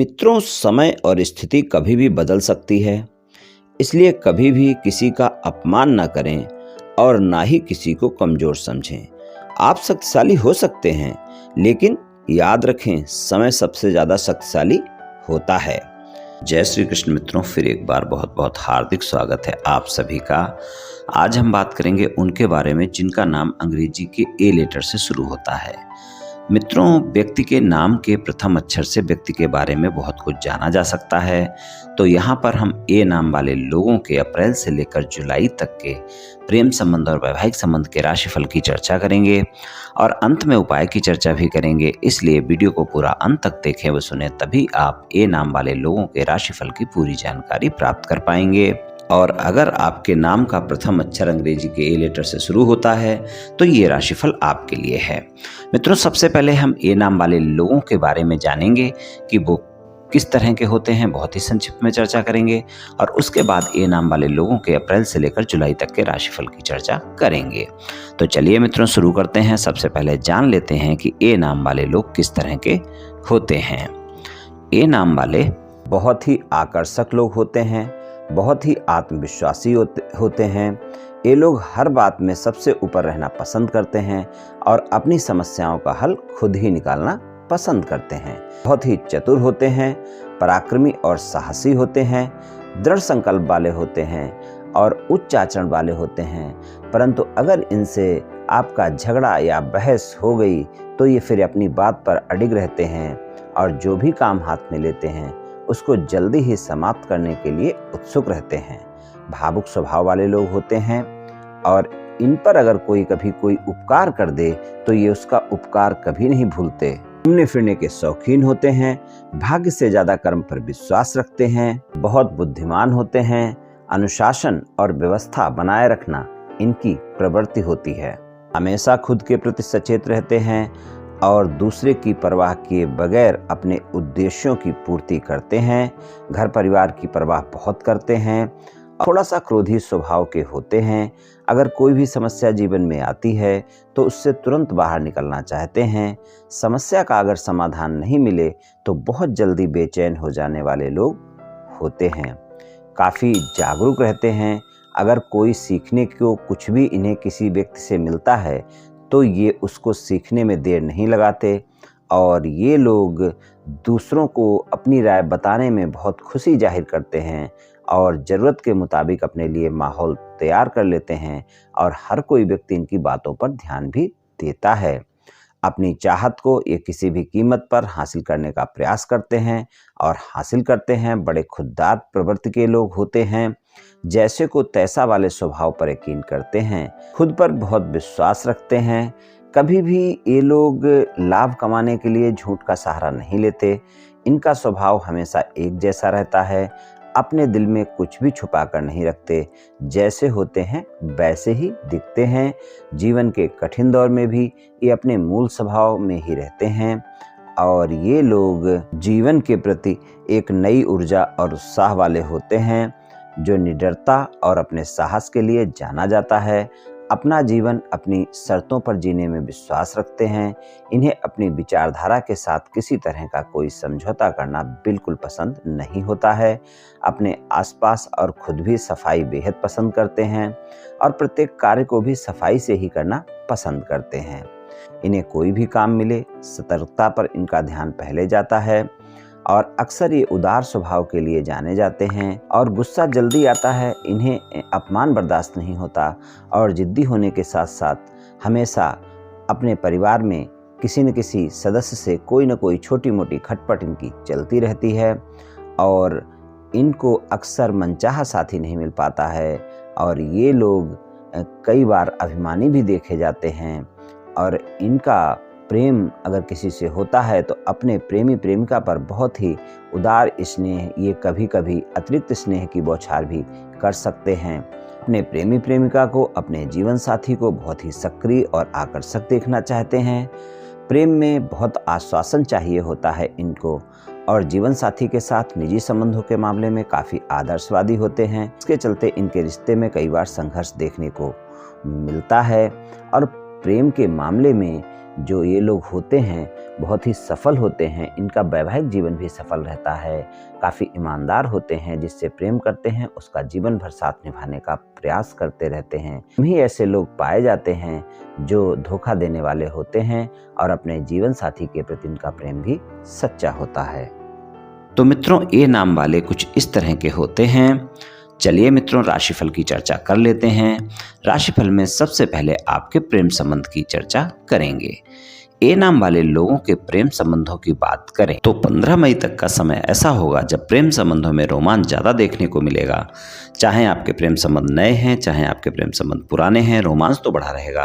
मित्रों, समय और स्थिति कभी भी बदल सकती है। इसलिए कभी भी किसी का अपमान ना करें और ना ही किसी को कमजोर समझें। आप शक्तिशाली हो सकते हैं, लेकिन याद रखें, समय सबसे ज्यादा शक्तिशाली होता है। जय श्री कृष्ण मित्रों, फिर एक बार बहुत बहुत हार्दिक स्वागत है आप सभी का। आज हम बात करेंगे उनके बारे में जिनका नाम अंग्रेजी के ए लेटर से शुरू होता है। मित्रों, व्यक्ति के नाम के प्रथम अक्षर से व्यक्ति के बारे में बहुत कुछ जाना जा सकता है। तो यहाँ पर हम ए नाम वाले लोगों के अप्रैल से लेकर जुलाई तक के प्रेम संबंध और वैवाहिक संबंध के राशिफल की चर्चा करेंगे और अंत में उपाय की चर्चा भी करेंगे। इसलिए वीडियो को पूरा अंत तक देखें व सुने, तभी आप ए नाम वाले लोगों के राशिफल की पूरी जानकारी प्राप्त कर पाएंगे। और अगर आपके नाम का प्रथम अक्षर अंग्रेजी के ए लेटर से शुरू होता है तो ये राशिफल आपके लिए है। मित्रों, सबसे पहले हम ए नाम वाले लोगों के बारे में जानेंगे कि वो किस तरह के होते हैं, बहुत ही संक्षिप्त में चर्चा करेंगे और उसके बाद ए नाम वाले लोगों के अप्रैल से लेकर जुलाई तक के राशिफल की चर्चा करेंगे। तो चलिए मित्रों, शुरू करते हैं। सबसे पहले जान लेते हैं कि ए नाम वाले लोग किस तरह के होते हैं। ए नाम वाले बहुत ही आकर्षक लोग होते हैं, बहुत ही आत्मविश्वासी होते हैं। ये लोग हर बात में सबसे ऊपर रहना पसंद करते हैं और अपनी समस्याओं का हल खुद ही निकालना पसंद करते हैं। बहुत ही चतुर होते हैं, पराक्रमी और साहसी होते हैं, दृढ़ संकल्प वाले होते हैं और उच्च आचरण वाले होते हैं। परंतु अगर इनसे आपका झगड़ा या बहस हो गई तो ये फिर अपनी बात पर अडिग रहते हैं और जो भी काम हाथ में लेते हैं उसको जल्दी ही समाप्त करने के लिए उत्सुक रहते हैं। भावुक स्वभाव वाले लोग होते हैं और इन पर अगर कभी कोई उपकार कर दे तो ये उसका उपकार कभी नहीं भूलते। घूमने फिरने के शौकीन होते हैं, भाग्य से ज्यादा कर्म पर विश्वास रखते हैं, बहुत बुद्धिमान होते हैं, अनुशासन और व्यवस्था बनाए रखना इनकी प्रवृत्ति होती है। हमेशा खुद के प्रति सचेत रहते हैं और दूसरे की परवाह किए बगैर अपने उद्देश्यों की पूर्ति करते हैं। घर परिवार की परवाह बहुत करते हैं, थोड़ा सा क्रोधी स्वभाव के होते हैं। अगर कोई भी समस्या जीवन में आती है तो उससे तुरंत बाहर निकलना चाहते हैं। समस्या का अगर समाधान नहीं मिले तो बहुत जल्दी बेचैन हो जाने वाले लोग होते हैं। काफ़ी जागरूक रहते हैं। अगर कोई सीखने को कुछ भी इन्हें किसी व्यक्ति से मिलता है तो ये उसको सीखने में देर नहीं लगाते और ये लोग दूसरों को अपनी राय बताने में बहुत खुशी जाहिर करते हैं और ज़रूरत के मुताबिक अपने लिए माहौल तैयार कर लेते हैं और हर कोई व्यक्ति इनकी बातों पर ध्यान भी देता है। अपनी चाहत को ये किसी भी कीमत पर हासिल करने का प्रयास करते हैं और हासिल करते हैं। बड़े खुददार प्रवृत्ति के लोग होते हैं, जैसे को तैसा वाले स्वभाव पर यकीन करते हैं, खुद पर बहुत विश्वास रखते हैं। कभी भी ये लोग लाभ कमाने के लिए झूठ का सहारा नहीं लेते। इनका स्वभाव हमेशा एक जैसा रहता है, अपने दिल में कुछ भी छुपा कर नहीं रखते, जैसे होते हैं वैसे ही दिखते हैं। जीवन के कठिन दौर में भी ये अपने मूल स्वभाव में ही रहते हैं और ये लोग जीवन के प्रति एक नई ऊर्जा और उत्साह वाले होते हैं, जो निडरता और अपने साहस के लिए जाना जाता है। अपना जीवन अपनी शर्तों पर जीने में विश्वास रखते हैं। इन्हें अपनी विचारधारा के साथ किसी तरह का कोई समझौता करना बिल्कुल पसंद नहीं होता है। अपने आसपास और खुद भी सफाई बेहद पसंद करते हैं और प्रत्येक कार्य को भी सफाई से ही करना पसंद करते हैं। इन्हें कोई भी काम मिले, सतर्कता पर इनका ध्यान पहले जाता है और अक्सर ये उदार स्वभाव के लिए जाने जाते हैं और गुस्सा जल्दी आता है। इन्हें अपमान बर्दाश्त नहीं होता और जिद्दी होने के साथ साथ हमेशा अपने परिवार में किसी न किसी सदस्य से कोई न कोई छोटी मोटी खटपट इनकी चलती रहती है और इनको अक्सर मनचाहा साथी नहीं मिल पाता है और ये लोग कई बार अभिमानी भी देखे जाते हैं और इनका प्रेम अगर किसी से होता है तो अपने प्रेमी प्रेमिका पर बहुत ही उदार स्नेह, ये कभी कभी अतिरिक्त स्नेह की बौछार भी कर सकते हैं। अपने प्रेमी प्रेमिका को, अपने जीवन साथी को बहुत ही सक्रिय और आकर्षक देखना चाहते हैं। प्रेम में बहुत आश्वासन चाहिए होता है इनको और जीवन साथी के साथ निजी संबंधों के मामले में काफ़ी आदर्शवादी होते हैं। इसके चलते इनके रिश्ते में कई बार संघर्ष देखने को मिलता है और प्रेम के मामले में जो ये लोग होते हैं बहुत ही सफल होते हैं, इनका वैवाहिक जीवन भी सफल रहता है, काफ़ी ईमानदार होते हैं, जिससे प्रेम करते हैं उसका जीवन भर साथ निभाने का प्रयास करते रहते हैं। ही ऐसे लोग पाए जाते हैं जो धोखा देने वाले होते हैं और अपने जीवन साथी के प्रति इनका प्रेम भी सच्चा होता है। तो मित्रों, ए नाम वाले कुछ इस तरह के होते हैं। चलिए मित्रों, राशिफल की चर्चा कर लेते हैं। राशिफल में सबसे पहले आपके प्रेम संबंध की चर्चा करेंगे। ए नाम वाले लोगों के प्रेम संबंधों की बात करें तो 15 मई तक का समय ऐसा होगा जब प्रेम संबंधों में रोमांच ज़्यादा देखने को मिलेगा। चाहे आपके प्रेम संबंध नए हैं, चाहे आपके प्रेम संबंध पुराने हैं, रोमांच तो बढ़ा रहेगा।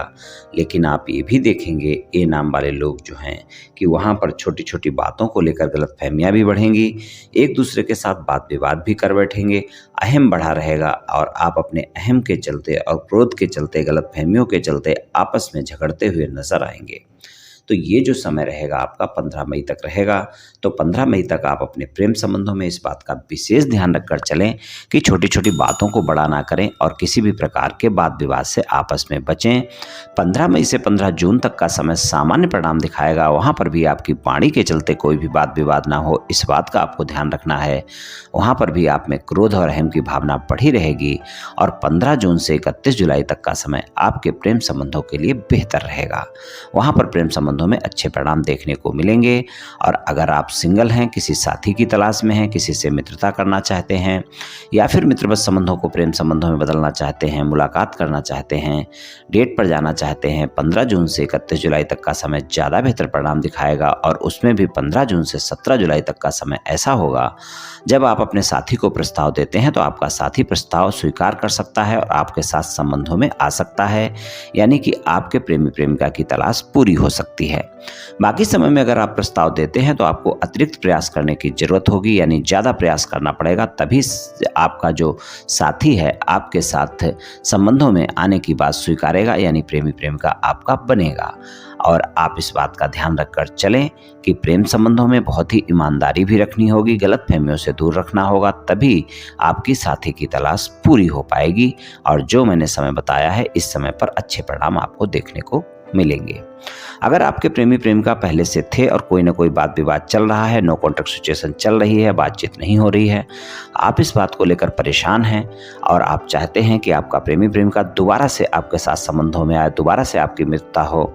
लेकिन आप ये भी देखेंगे ए नाम वाले लोग जो हैं कि वहाँ पर छोटी छोटी बातों को लेकर गलतफहमियां भी बढ़ेंगी, एक दूसरे के साथ बात विवाद भी कर बैठेंगे, अहम बढ़ा रहेगा और आप अपने अहम के चलते और क्रोध के चलते, गलतफहमियों के चलते आपस में झगड़ते हुए नजर आएंगे। तो ये जो समय रहेगा आपका 15 मई तक रहेगा। तो 15 मई तक आप अपने प्रेम संबंधों में इस बात का विशेष ध्यान रखकर चलें कि छोटी छोटी बातों को बड़ा ना करें और किसी भी प्रकार के वाद विवाद से आपस में बचें। 15 मई से 15 जून तक का समय सामान्य परिणाम दिखाएगा। वहाँ पर भी आपकी वाणी के चलते कोई भी वाद विवाद ना हो, इस बात का आपको ध्यान रखना है। वहाँ पर भी आप में क्रोध और अहम की भावना बढ़ी रहेगी। और 15 जून से 31 जुलाई तक का समय आपके प्रेम संबंधों के लिए बेहतर रहेगा। वहाँ पर प्रेम संबंधों में अच्छे परिणाम देखने को मिलेंगे। और अगर आप सिंगल हैं, किसी साथी की तलाश में हैं, किसी से मित्रता करना चाहते हैं या फिर मित्रवत संबंधों को प्रेम संबंधों में बदलना चाहते हैं, मुलाकात करना चाहते हैं, डेट पर जाना चाहते हैं, 15 जून से 31 जुलाई तक का समय ज़्यादा बेहतर परिणाम दिखाएगा। और उसमें भी 15 जून से 17 जुलाई तक का समय ऐसा होगा जब आप अपने साथी को प्रस्ताव देते हैं तो आपका साथी प्रस्ताव स्वीकार कर सकता है और आपके साथ संबंधों में आ सकता है, यानी कि आपके प्रेमी प्रेमिका की तलाश पूरी हो सकती है। बाकी समय में अगर आप प्रस्ताव देते हैं तो आपको अतिरिक्त प्रयास करने की जरूरत होगी, यानी ज़्यादा प्रयास करना पड़ेगा, तभी आपका जो साथी है आपके साथ संबंधों में आने की बात स्वीकारेगा, यानी प्रेमी प्रेमिका आपका बनेगा। और आप इस बात का ध्यान रखकर चलें कि प्रेम संबंधों में बहुत ही ईमानदारी भी रखनी होगी, गलतफहमियों से दूर रखना होगा, तभी आपकी साथी की तलाश पूरी हो पाएगी। और जो मैंने समय बताया है, इस समय पर अच्छे परिणाम आपको देखने को मिलेंगे। अगर आपके प्रेमी प्रेमिका पहले से थे और कोई ना कोई बात विवाद चल रहा है, नो कॉन्टैक्ट सिचुएशन चल रही है, बातचीत नहीं हो रही है, आप इस बात को लेकर परेशान हैं और आप चाहते हैं कि आपका प्रेमी प्रेमिका दोबारा से आपके साथ संबंधों में आए, दोबारा से आपकी मित्रता हो,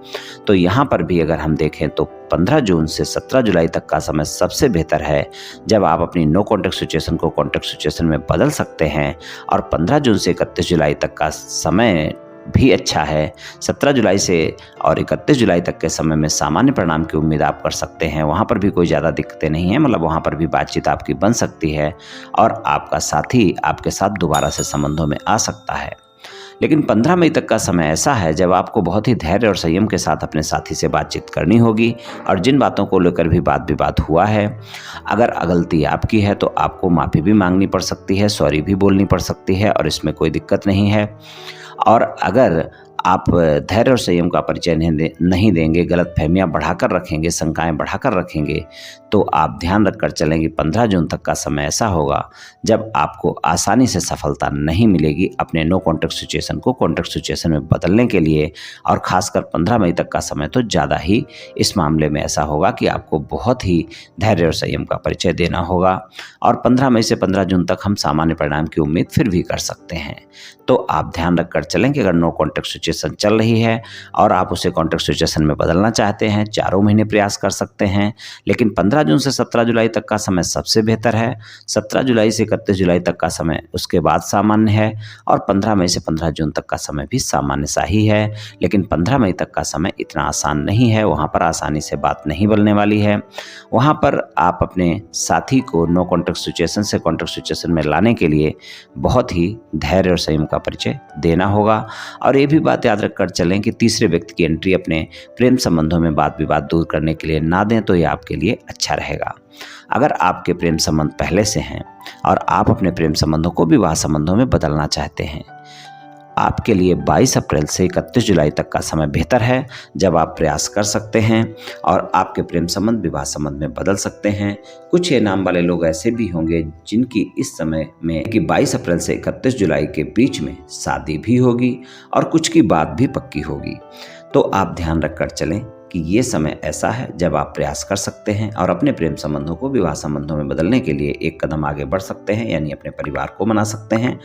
तो यहाँ पर भी अगर हम देखें तो 15 जून से 17 जुलाई तक का समय सबसे बेहतर है, जब आप अपनी नो कॉन्टैक्ट सिचुएशन को कॉन्टैक्ट सिचुएशन में बदल सकते हैं। और 15 जून से 31 जुलाई तक का समय भी अच्छा है। 17 जुलाई से और 31 जुलाई तक के समय में सामान्य परिणाम की उम्मीद आप कर सकते हैं। वहाँ पर भी कोई ज़्यादा दिक्कतें नहीं हैं, मतलब वहाँ पर भी बातचीत आपकी बन सकती है और आपका साथी आपके साथ दोबारा से संबंधों में आ सकता है। लेकिन 15 मई तक का समय ऐसा है जब आपको बहुत ही धैर्य और संयम के साथ अपने साथी से बातचीत करनी होगी। और जिन बातों को लेकर भी वाद विवाद हुआ है, अगर गलती आपकी है तो आपको माफ़ी भी मांगनी पड़ सकती है, सॉरी भी बोलनी पड़ सकती है, और इसमें कोई दिक्कत नहीं है। और अगर आप धैर्य और संयम का परिचय नहीं देंगे, गलतफहमियां बढ़ाकर रखेंगे, शंकाएं बढ़ाकर रखेंगे, तो आप ध्यान रखकर चलेंगे 15 जून तक का समय ऐसा होगा जब आपको आसानी से सफलता नहीं मिलेगी अपने नो कॉन्टैक्ट सिचुएशन को कॉन्टैक्ट सिचुएशन में बदलने के लिए। और खासकर 15 मई तक का समय तो ज़्यादा ही इस मामले में ऐसा होगा कि आपको बहुत ही धैर्य और संयम का परिचय देना होगा। और 15 मई से 15 जून तक हम सामान्य परिणाम की उम्मीद फिर भी कर सकते हैं। तो आप ध्यान रखकर चलें कि अगर नो कॉन्टैक्ट सिचुएशन चल रही है और आप उसे कॉन्टैक्ट सिचुएशन में बदलना चाहते हैं, 4 महीने प्रयास कर सकते हैं। लेकिन 15 जून से 17 जुलाई तक का समय सबसे बेहतर है। 17 जुलाई से 31 जुलाई तक का समय उसके बाद सामान्य है। और 15 मई से 15 जून तक का समय भी सामान्य सा ही है। लेकिन 15 मई तक का समय इतना आसान नहीं है, वहाँ पर आसानी से बात नहीं बनने वाली है। वहाँ पर आप अपने साथी को नो कॉन्टैक्ट सिचुएशन से कॉन्टैक्ट सिचुएशन में लाने के लिए बहुत ही धैर्य और संयम का परिचय देना होगा। और ये भी बात याद रखकर चलें कि तीसरे व्यक्ति की एंट्री अपने प्रेम संबंधों में वाद विवाद दूर करने के लिए ना दें, तो ये आपके लिए अच्छा रहेगा। अगर आपके प्रेम संबंध पहले से हैं और आप अपने प्रेम संबंधों को विवाह संबंधों में बदलना चाहते हैं, आपके लिए 22 अप्रैल से 31 जुलाई तक का समय बेहतर है, जब आप प्रयास कर सकते हैं और आपके प्रेम संबंध विवाह संबंध में बदल सकते हैं। कुछ ये नाम वाले लोग ऐसे भी होंगे जिनकी इस समय में कि 22 अप्रैल से 31 जुलाई के बीच में शादी भी होगी और कुछ की बात भी पक्की होगी। तो आप ध्यान रखकर चलें कि ये समय ऐसा है जब आप प्रयास कर सकते हैं और अपने प्रेम संबंधों को विवाह संबंधों में बदलने के लिए एक कदम आगे बढ़ सकते हैं, यानी अपने परिवार को मना सकते हैं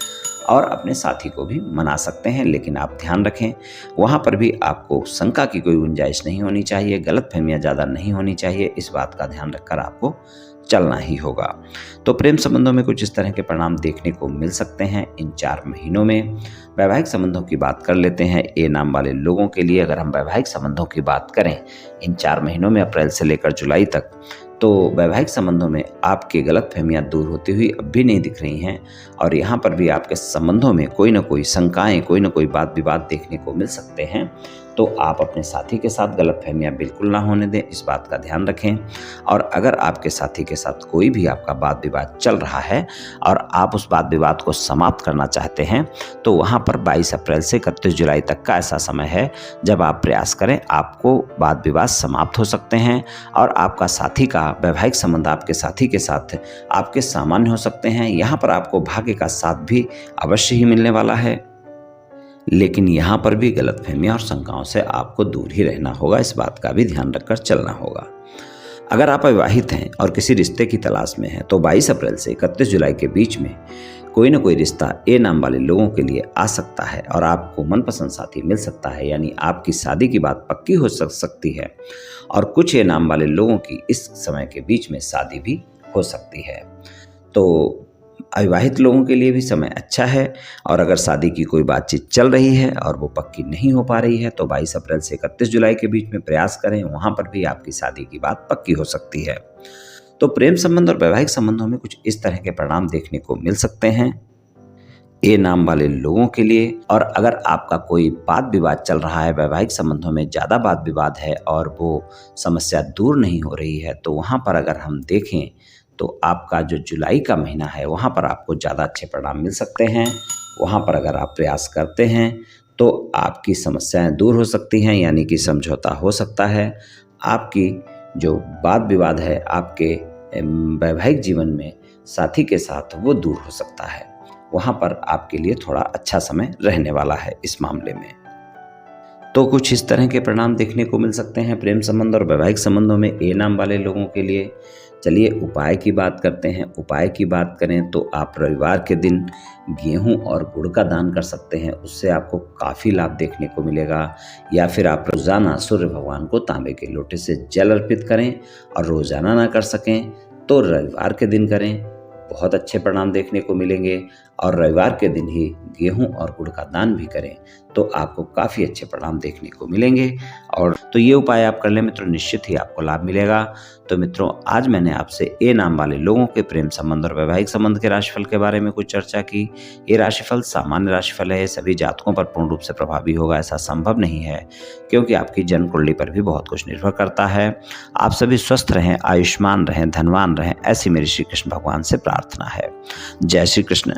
और अपने साथी को भी मना सकते हैं। लेकिन आप ध्यान रखें, वहाँ पर भी आपको शंका की कोई गुंजाइश नहीं होनी चाहिए, गलतफहमियां ज़्यादा नहीं होनी चाहिए। इस बात का ध्यान रखकर आपको चलना ही होगा। तो प्रेम संबंधों में कुछ इस तरह के परिणाम देखने को मिल सकते हैं इन 4 महीनों में। वैवाहिक संबंधों की बात कर लेते हैं। ए नाम वाले लोगों के लिए अगर हम वैवाहिक संबंधों की बात करें इन 4 महीनों में, अप्रैल से लेकर जुलाई तक, तो वैवाहिक संबंधों में आपकी गलतफहमियां दूर होती हुई अब भी नहीं दिख रही हैं और यहाँ पर भी आपके संबंधों में कोई ना कोई शंकाएं, कोई ना कोई बात विवाद देखने को मिल सकते हैं। तो आप अपने साथी के साथ गलतफहमियां बिल्कुल ना होने दें, इस बात का ध्यान रखें। और अगर आपके साथी के साथ कोई भी आपका वाद विवाद चल रहा है और आप उस वाद विवाद को समाप्त करना चाहते हैं, तो वहाँ पर 22 अप्रैल से 31 जुलाई तक का ऐसा समय है जब आप प्रयास करें, आपको वाद विवाद समाप्त हो सकते हैं और आपका साथी का वैवाहिक संबंध आपके साथी के साथ आपके सामान्य हो सकते हैं। यहाँ पर आपको भाग्य का साथ भी अवश्य ही मिलने वाला है, लेकिन यहाँ पर भी गलतफहमियां और शंकाओं से आपको दूर ही रहना होगा, इस बात का भी ध्यान रखकर चलना होगा। अगर आप अविवाहित हैं और किसी रिश्ते की तलाश में हैं, तो 22 अप्रैल से 31 जुलाई के बीच में कोई ना कोई रिश्ता ए नाम वाले लोगों के लिए आ सकता है और आपको मनपसंद साथी मिल सकता है, यानी आपकी शादी की बात पक्की हो सकती है और कुछ ए नाम वाले लोगों की इस समय के बीच में शादी भी हो सकती है। तो अविवाहित लोगों के लिए भी समय अच्छा है और अगर शादी की कोई बातचीत चल रही है और वो पक्की नहीं हो पा रही है, तो 22 अप्रैल से 31 जुलाई के बीच में प्रयास करें, वहाँ पर भी आपकी शादी की बात पक्की हो सकती है। तो प्रेम संबंध और वैवाहिक संबंधों में कुछ इस तरह के परिणाम देखने को मिल सकते हैं ए नाम वाले लोगों के लिए। और अगर आपका कोई वाद विवाद चल रहा है, वैवाहिक संबंधों में ज़्यादा वाद विवाद है और वो समस्या दूर नहीं हो रही है, तो वहाँ पर अगर हम देखें तो आपका जो जुलाई का महीना है वहाँ पर आपको ज़्यादा अच्छे परिणाम मिल सकते हैं। वहाँ पर अगर आप प्रयास करते हैं तो आपकी समस्याएं दूर हो सकती हैं, यानी कि समझौता हो सकता है। आपकी जो वाद विवाद है आपके वैवाहिक जीवन में साथी के साथ वो दूर हो सकता है। वहाँ पर आपके लिए थोड़ा अच्छा समय रहने वाला है इस मामले में। तो कुछ इस तरह के परिणाम देखने को मिल सकते हैं प्रेम संबंध और वैवाहिक संबंधों में ए नाम वाले लोगों के लिए। चलिए उपाय की बात करते हैं। उपाय की बात करें तो आप रविवार के दिन गेहूं और गुड़ का दान कर सकते हैं, उससे आपको काफ़ी लाभ देखने को मिलेगा। या फिर आप रोज़ाना सूर्य भगवान को तांबे के लोटे से जल अर्पित करें और रोज़ाना ना कर सकें तो रविवार के दिन करें, बहुत अच्छे परिणाम देखने को मिलेंगे। और रविवार के दिन ही गेहूं और गुड़ का दान भी करें तो आपको काफ़ी अच्छे परिणाम देखने को मिलेंगे। और तो ये उपाय आप कर लें मित्रों, निश्चित ही आपको लाभ मिलेगा। तो मित्रों, आज मैंने आपसे ए नाम वाले लोगों के प्रेम संबंध और वैवाहिक संबंध के राशिफल के बारे में कुछ चर्चा की। ये राशिफल सामान्य राशिफल है, सभी जातकों पर पूर्ण रूप से प्रभावी होगा ऐसा संभव नहीं है, क्योंकि आपकी जन्म कुंडली पर भी बहुत कुछ निर्भर करता है। आप सभी स्वस्थ रहें, आयुष्मान रहें, धनवान रहें, ऐसी मेरी श्री कृष्ण भगवान से प्रार्थना है। जय श्री कृष्ण।